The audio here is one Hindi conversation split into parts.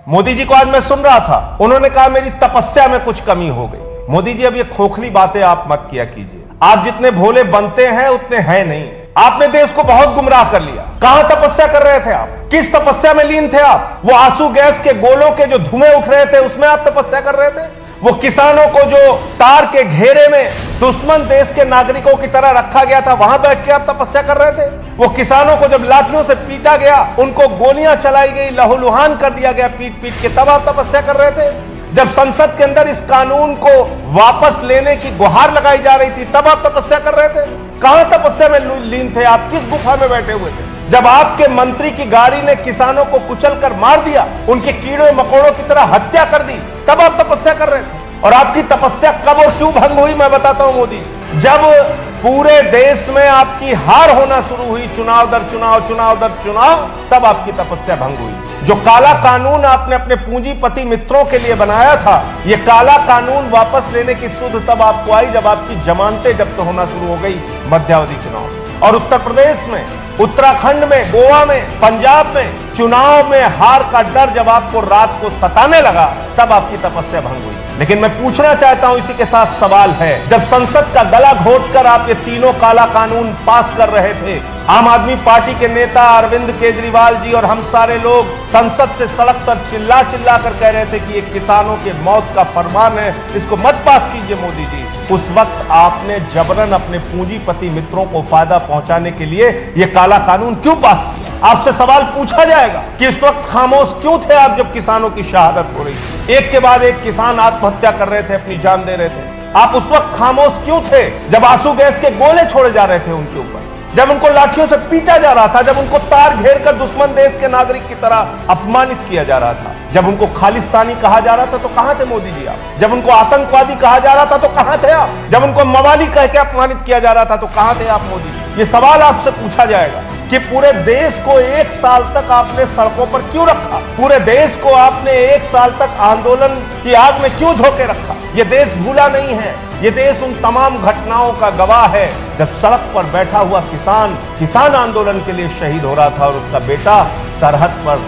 मोदी जी को आज मैं सुन रहा था, उन्होंने कहा मेरी तपस्या में कुछ कमी हो गई। मोदी जी अब ये खोखली बातें आप मत किया कीजिए। आप जितने भोले बनते हैं उतने हैं नहीं। आपने देश को बहुत गुमराह कर लिया। कहां तपस्या कर रहे थे आप? किस तपस्या में लीन थे आप? वो आंसू गैस के गोलों के जो धुएं उठ रहे थे उसमें आप तपस्या कर रहे थे? वो किसानों को जो तार के घेरे में दुश्मन देश के नागरिकों की तरह रखा गया था, वहां बैठ के आप तपस्या कर रहे थे? वो किसानों को जब लाठियों से पीटा गया, उनको गोलियां चलाई गई, लहूलुहान कर दिया गया पीट पीट के, तब आप तपस्या कर रहे थे? जब संसद के अंदर इस कानून को वापस लेने की गुहार लगाई जा रही थी, तब आप तपस्या कर रहे थे? कहां तपस्या में लीन थे आप? किस गुफा में बैठे हुए थे? जब आपके मंत्री की गाड़ी ने किसानों को कुचल कर मार दिया, उनके कीड़े मकोड़ों की तरह हत्या कर दी, तब आप तपस्या कर रहे थे। और आपकी तपस्या कब और क्यों भंग हुई, मैं बताता हूं मोदी। जब पूरे देश में आपकी हार होना शुरू हुई, चुनाव दर चुनाव, चुनाव दर चुनाव, तब आपकी तपस्या भंग हुई। जो काला कानून आपने अपने पूंजीपति मित्रों के लिए बनाया था, यह काला कानून वापस लेने की सुध तब आपको आई जब आपकी जमानतें जब्त होना शुरू हो गई मध्यावधि चुनाव। और उत्तर प्रदेश में, उत्तराखंड में, गोवा में, पंजाब में चुनाव में हार का डर जब आपको रात को सताने लगा, तब आपकी तपस्या भंग हुई। लेकिन मैं पूछना चाहता हूं, इसी के साथ सवाल है, जब संसद का गला घोटकर आप ये तीनों काला कानून पास कर रहे थे, आम आदमी पार्टी के नेता अरविंद केजरीवाल जी और हम सारे लोग संसद से सड़क पर चिल्ला चिल्ला कर कह रहे थे कि ये किसानों के मौत का फरमान है, इसको मत पास कीजिए मोदी जी, उस वक्त आपने जबरन अपने पूंजीपति मित्रों को फायदा पहुंचाने के लिए ये काला कानून क्यों पास किया? आपसे सवाल पूछा जाएगा कि इस वक्त खामोश क्यों थे आप जब किसानों की शहादत हो रही थी? एक के बाद एक किसान आत्महत्या कर रहे थे, अपनी जान दे रहे थे। आप उस वक्त खामोश क्यों थे जब आंसू गैस के गोले छोड़े जा रहे थे उनके ऊपर, जब उनको लाठियों से पीटा जा रहा था, जब उनको तार घेर कर दुश्मन देश के नागरिक की तरह अपमानित किया जा रहा था, जब उनको खालिस्तानी कहा जा रहा था, तो कहां थे मोदी जी आप? जब उनको आतंकवादी कहा जा रहा था, तो कहां थे आप? जब उनको मवाली कह के अपमानित किया जा रहा था, तो कहां थे आप मोदी जी? ये सवाल आपसे पूछा जाएगा कि पूरे देश को 1 साल तक आपने सड़कों पर क्यों रखा? पूरे देश को आपने 1 साल तक आंदोलन की आग में क्यों झोंके रखा? ये देश भूला नहीं है। ये देश उन तमाम घटनाओं का गवाह है जब सड़क पर बैठा हुआ किसान आंदोलन के लिए शहीद हो रहा था और उसका बेटा सरहद पर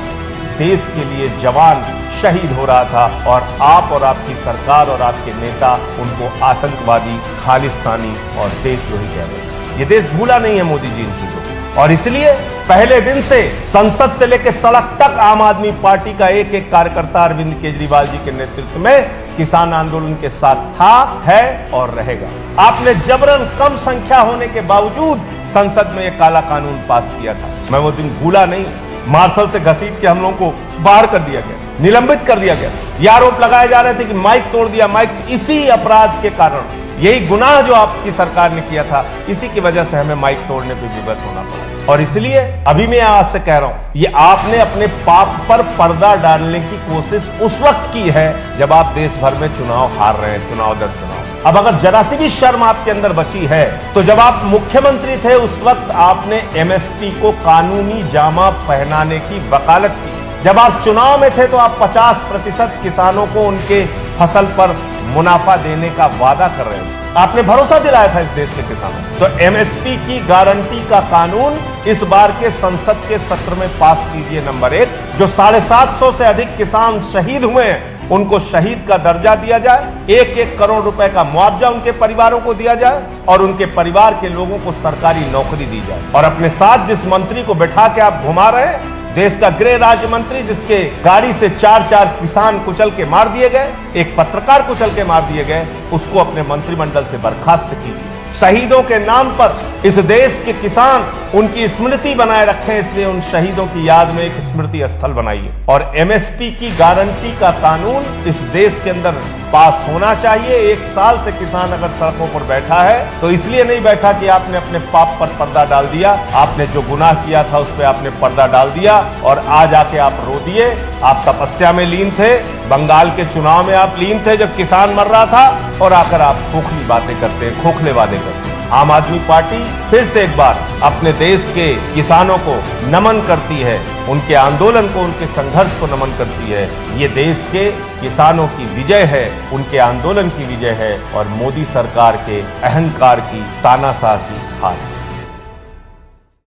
देश के लिए जवान शहीद हो रहा था, और आप और आपकी सरकार और आपके नेता उनको आतंकवादी, खालिस्तानी और देशद्रोही कह रहे थे। ये देश भूला नहीं है मोदी जी इन चीजों को, और इसलिए पहले दिन से संसद से लेकर सड़क तक आम आदमी पार्टी का एक एक कार्यकर्ता अरविंद केजरीवाल जी के नेतृत्व में किसान आंदोलन के साथ था, है और रहेगा। आपने जबरन कम संख्या होने के बावजूद संसद में यह काला कानून पास किया था। मैं वो दिन भूला नहीं। मार्शल से घसीट के हम लोगों को बाहर कर दिया गया, निलंबित कर दिया गया। ये आरोप लगाए जा रहे थे कि माइक तोड़ दिया, माइक, इसी अपराध के कारण, यही गुनाह जो आपकी सरकार ने किया था, इसी की वजह से हमें माइक तोड़ने पर विवश होना पड़ा। और इसलिए अभी मैं आज से कह रहा हूं, ये आपने अपने पाप पर पर्दा डालने की कोशिश उस वक्त की है जब आप देश भर में चुनाव हार रहे हैं, चुनाव दर चुनाव। अब अगर जरा सी भी शर्म आपके अंदर बची है, तो जब आप मुख्यमंत्री थे उस वक्त आपने एमएसपी को कानूनी जामा पहनाने की वकालत की। जब आप चुनाव में थे तो आप 50% किसानों को उनके फसल पर मुनाफा देने का वादा कर रहे थे। आपने भरोसा दिलाया था इस देश के किसानों को। तो एमएसपी की गारंटी का कानून इस बार के संसद के सत्र में पास कीजिए। नंबर 1, जो 750 से अधिक किसान शहीद हुए हैं उनको शहीद का दर्जा दिया जाए, 1-1 करोड़ रुपए का मुआवजा उनके परिवारों को दिया जाए, और उनके परिवार के लोगों को सरकारी नौकरी दी जाए। और अपने साथ जिस मंत्री को बैठा के आप घुमा रहे हैं, देश का गृह राज्य मंत्री, जिसके गाड़ी से 4 किसान कुचल के मार दिए गए, एक पत्रकार कुचल के मार दिए गए, उसको अपने मंत्रिमंडल से बर्खास्त कीजिए। शहीदों के नाम पर इस देश के किसान उनकी स्मृति बनाए रखें, इसलिए उन शहीदों की याद में एक स्मृति स्थल बनाइए। और एमएसपी की गारंटी का कानून इस देश के अंदर पास होना चाहिए। 1 साल से किसान अगर सड़कों पर बैठा है तो इसलिए नहीं बैठा कि आपने अपने पाप पर पर्दा डाल दिया, आपने जो गुनाह किया था उस पर आपने पर्दा डाल दिया, और आज आके आप रो दिए। आप तपस्या में लीन थे, बंगाल के चुनाव में आप लीन थे जब किसान मर रहा था, और आकर आप खोखली बातें करते हैं, खोखले वादे करते हैं। आम आदमी पार्टी फिर से एक बार अपने देश के किसानों को नमन करती है, उनके आंदोलन को, उनके संघर्ष को नमन करती है। ये देश के किसानों की विजय है, उनके आंदोलन की विजय है, और मोदी सरकार के अहंकार की, तानाशाह की हार।